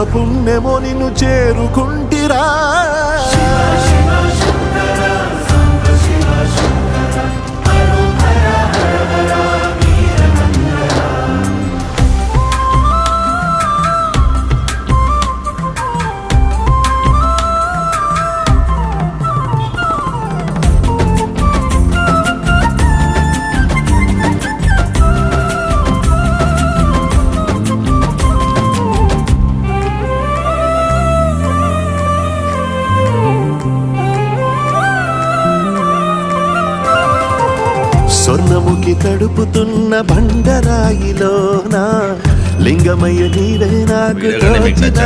పుణ్యమో నిన్ను చేరుకుంటిరా. స్వర్ణముఖి తడుపుతున్న బండరాయిలోన లింగమయ్య నీవే నాకు తోచిన